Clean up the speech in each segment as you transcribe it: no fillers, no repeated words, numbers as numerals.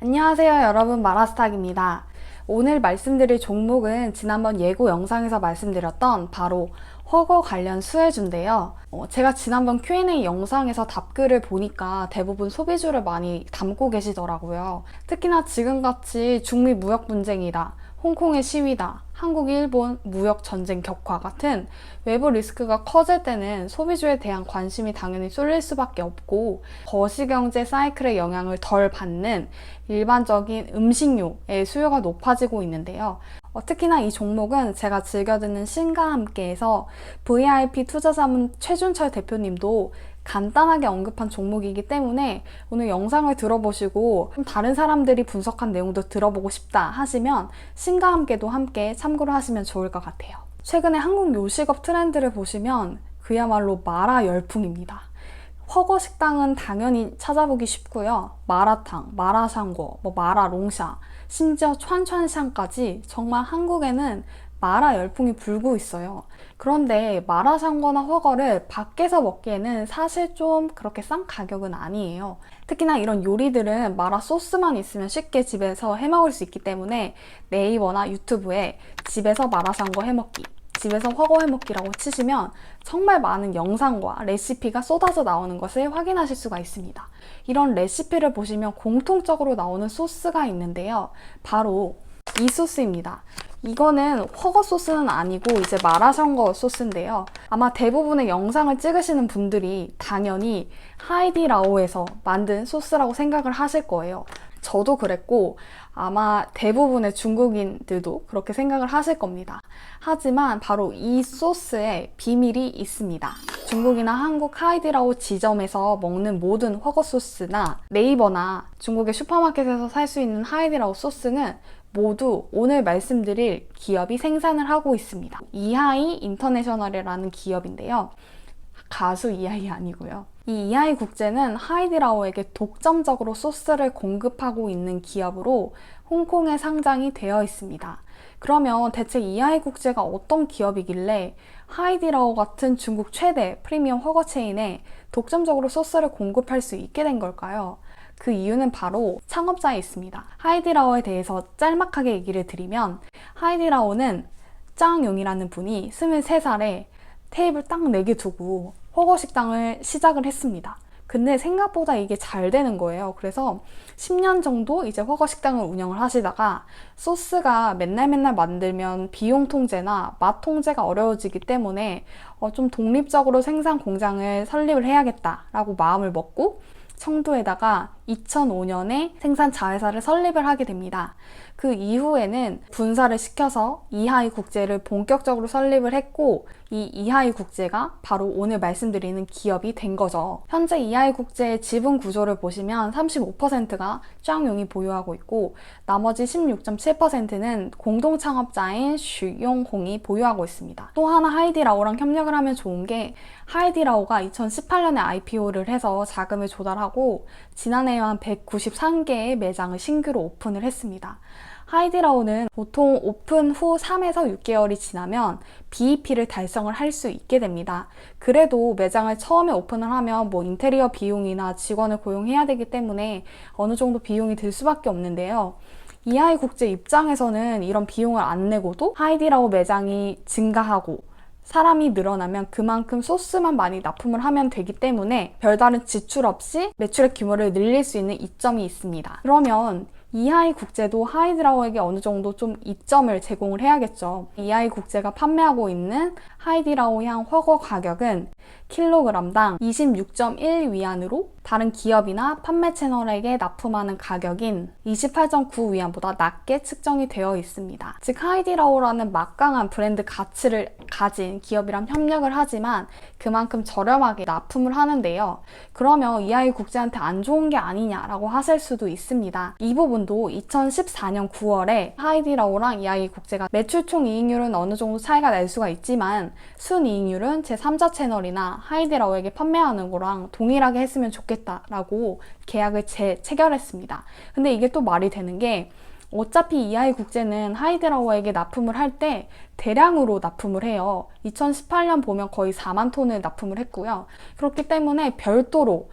안녕하세요 여러분, 마라스탁입니다. 오늘 말씀드릴 종목은 지난번 예고 영상에서 말씀드렸던 바로 허거 관련 수혜주인데요. 제가 지난번 Q&A 영상에서 답글을 보니까 대부분 소비주를 많이 담고 계시더라고요. 특히나 지금같이 중미 무역 분쟁이다, 홍콩의 시위다, 한국, 일본 무역 전쟁 격화 같은 외부 리스크가 커질 때는 소비주에 대한 관심이 당연히 쏠릴 수밖에 없고, 거시경제 사이클의 영향을 덜 받는 일반적인 음식료의 수요가 높아지고 있는데요. 특히나 이 종목은 제가 즐겨 듣는 신과 함께해서 VIP 투자자문 최준철 대표님도 간단하게 언급한 종목이기 때문에 오늘 영상을 들어보시고 좀 다른 사람들이 분석한 내용도 들어보고 싶다 하시면 신과 함께도 함께 참고를 하시면 좋을 것 같아요. 최근에 한국 요식업 트렌드를 보시면 그야말로 마라 열풍입니다. 허거 식당은 당연히 찾아보기 쉽고요. 마라탕, 마라샹궈, 마라롱샤, 심지어川川샹까지 정말 한국에는 마라 열풍이 불고 있어요. 그런데 마라샹궈나 허거를 밖에서 먹기에는 사실 좀 그렇게 싼 가격은 아니에요. 특히나 이런 요리들은 마라 소스만 있으면 쉽게 집에서 해먹을 수 있기 때문에 네이버나 유튜브에 집에서 마라샹궈 해먹기, 집에서 허거 해먹기라고 치시면 정말 많은 영상과 레시피가 쏟아져 나오는 것을 확인하실 수가 있습니다. 이런 레시피를 보시면 공통적으로 나오는 소스가 있는데요. 바로 이 소스입니다. 이거는 허거 소스는 아니고 이제 마라샹궈 소스인데요. 아마 대부분의 영상을 찍으시는 분들이 당연히 하이디라오에서 만든 소스라고 생각을 하실 거예요. 저도 그랬고 아마 대부분의 중국인들도 그렇게 생각을 하실 겁니다. 하지만 바로 이 소스에 비밀이 있습니다. 중국이나 한국 하이디라오 지점에서 먹는 모든 허거 소스나 네이버나 중국의 슈퍼마켓에서 살 수 있는 하이디라오 소스는 모두 오늘 말씀드릴 기업이 생산을 하고 있습니다. 이하이 인터내셔널이라는 기업인데요. 가수 이하이 아니고요. 이 이하이 국제는 하이디라오에게 독점적으로 소스를 공급하고 있는 기업으로 홍콩에 상장이 되어 있습니다. 그러면 대체 이하이 국제가 어떤 기업이길래 하이디라오 같은 중국 최대 프리미엄 허거 체인에 독점적으로 소스를 공급할 수 있게 된 걸까요? 그 이유는 바로 창업자에 있습니다. 하이디라오에 대해서 짤막하게 얘기를 드리면, 하이디라오는 짱용이라는 분이 23살에 테이블 딱 4개 두고 허거 식당을 시작을 했습니다. 근데 생각보다 이게 잘 되는 거예요. 그래서 10년 정도 이제 허거 식당을 운영을 하시다가 소스가 맨날 만들면 비용 통제나 맛 통제가 어려워지기 때문에 좀 독립적으로 생산 공장을 설립을 해야겠다라고 마음을 먹고 청두에다가 2005년에 생산 자회사를 설립을 하게 됩니다. 그 이후에는 분사를 시켜서 이하이 국제를 본격적으로 설립을 했고, 이 이하이 국제가 바로 오늘 말씀드리는 기업이 된 거죠. 현재 이하이 국제의 지분 구조를 보시면 35%가 짱용이 보유하고 있고, 나머지 16.7%는 공동 창업자인 슈용홍이 보유하고 있습니다. 또 하나 하이디라오랑 협력을 하면 좋은 게, 하이디라오가 2018년에 IPO를 해서 자금을 조달하고 지난해에만 193개의 매장을 신규로 오픈을 했습니다. 하이디라오는 보통 오픈 후 3에서 6개월이 지나면 BEP를 달성을 할 수 있게 됩니다. 그래도 매장을 처음에 오픈을 하면 인테리어 비용이나 직원을 고용해야 되기 때문에 어느 정도 비용이 들 수밖에 없는데요. 이하이 국제 입장에서는 이런 비용을 안 내고도 하이디라오 매장이 증가하고 사람이 늘어나면 그만큼 소스만 많이 납품을 하면 되기 때문에 별다른 지출 없이 매출의 규모를 늘릴 수 있는 이점이 있습니다. 그러면 이하이 국제도 하이디라오에게 어느 정도 좀 이점을 제공을 해야겠죠. 이하이 국제가 판매하고 있는 하이디라오 향 허거 가격은 킬로그램당 26.1위안으로 다른 기업이나 판매 채널에게 납품하는 가격인 28.9위안보다 낮게 측정이 되어 있습니다. 즉 하이디라오라는 막강한 브랜드 가치를 가진 기업이랑 협력을 하지만 그만큼 저렴하게 납품을 하는데요. 그러면 이하이 국제한테 안 좋은 게 아니냐라고 하실 수도 있습니다. 이 부분도 2014년 9월에 하이디라오랑 이하이 국제가 매출 총 이익률은 어느 정도 차이가 날 수가 있지만 순이익률은 제3자 채널이나 하이디라오에게 판매하는 거랑 동일하게 했으면 좋겠다라고 계약을 재체결했습니다. 근데 이게 또 말이 되는 게 어차피 이하이 국제는 하이디라오에게 납품을 할 때 대량으로 납품을 해요. 2018년 보면 거의 4만 톤을 납품을 했고요. 그렇기 때문에 별도로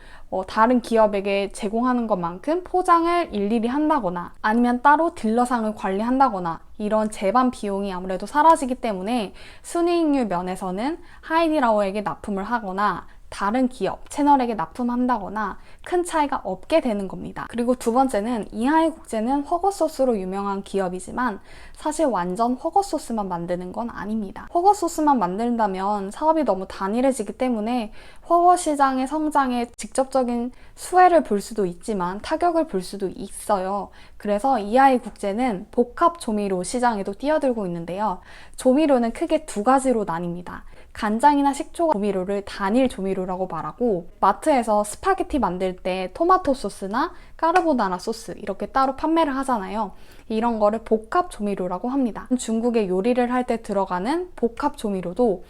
다른 기업에게 제공하는 것만큼 포장을 일일이 한다거나 아니면 따로 딜러상을 관리한다거나 이런 제반 비용이 아무래도 사라지기 때문에 순이익률 면에서는 하이디라오에게 납품을 하거나 다른 기업, 채널에게 납품한다거나 큰 차이가 없게 되는 겁니다. 그리고 두 번째는 이하이 국제는 허거 소스로 유명한 기업이지만 사실 완전 허거 소스만 만드는 건 아닙니다. 허거 소스만 만든다면 사업이 너무 단일해지기 때문에 허거 시장의 성장에 직접적인 수혜를 볼 수도 있지만 타격을 볼 수도 있어요. 그래서 이하이 국제는 복합 조미료 시장에도 뛰어들고 있는데요. 조미료는 크게 두 가지로 나뉩니다. 간장이나 식초 조미료를 단일 조미료라고 말하고, 마트에서 스파게티 만들 때 토마토 소스나 까르보나라 소스 이렇게 따로 판매를 하잖아요. 이런 거를 복합 조미료라고 합니다. 중국의 요리를 할 때 들어가는 복합 조미료도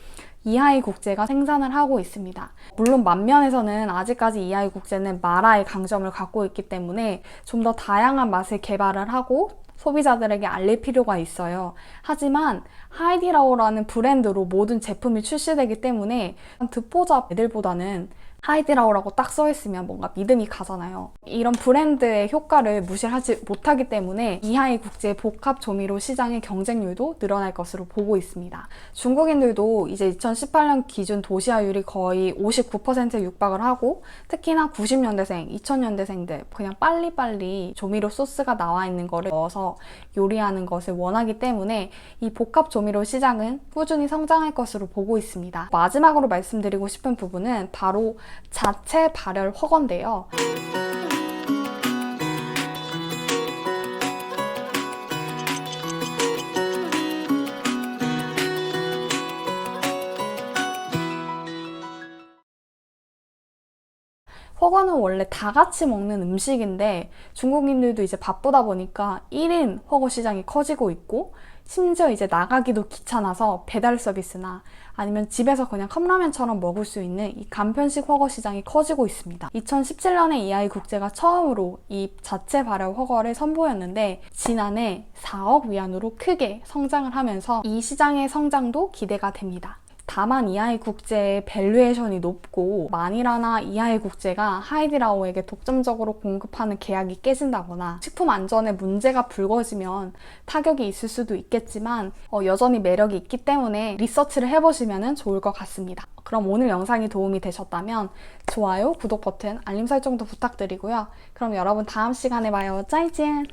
이하이 국제가 생산을 하고 있습니다. 물론 만면에서는 아직까지 이하이 국제는 마라의 강점을 갖고 있기 때문에 좀 더 다양한 맛을 개발을 하고 소비자들에게 알릴 필요가 있어요. 하지만 하이디라오라는 브랜드로 모든 제품이 출시되기 때문에 듣보잡 애들보다는 하이디라오라고 딱 써있으면 뭔가 믿음이 가잖아요. 이런 브랜드의 효과를 무시하지 못하기 때문에 이하이 국제 복합 조미료 시장의 경쟁률도 늘어날 것으로 보고 있습니다. 중국인들도 이제 2018년 기준 도시화율이 거의 59%에 육박을 하고, 특히나 90년대생, 2000년대생들 그냥 빨리빨리 조미료 소스가 나와 있는 거를 넣어서 요리하는 것을 원하기 때문에 이 복합 조미료 시장은 꾸준히 성장할 것으로 보고 있습니다. 마지막으로 말씀드리고 싶은 부분은 바로 자체 발열 허거인데요. 허거는 원래 다 같이 먹는 음식인데 중국인들도 이제 바쁘다 보니까 1인 허거 시장이 커지고 있고, 심지어 이제 나가기도 귀찮아서 배달 서비스나 아니면 집에서 그냥 컵라면처럼 먹을 수 있는 이 간편식 허거 시장이 커지고 있습니다. 2017년에 이하이 국제가 처음으로 이 자체 발열 허거를 선보였는데 지난해 4억 위안으로 크게 성장을 하면서 이 시장의 성장도 기대가 됩니다. 다만 이하이 국제의 밸류에이션이 높고, 만이라나 이하이 국제가 하이디라오에게 독점적으로 공급하는 계약이 깨진다거나 식품 안전에 문제가 불거지면 타격이 있을 수도 있겠지만 여전히 매력이 있기 때문에 리서치를 해보시면 좋을 것 같습니다. 그럼 오늘 영상이 도움이 되셨다면 좋아요, 구독 버튼, 알림 설정도 부탁드리고요. 그럼 여러분 다음 시간에 봐요. 짜이젠!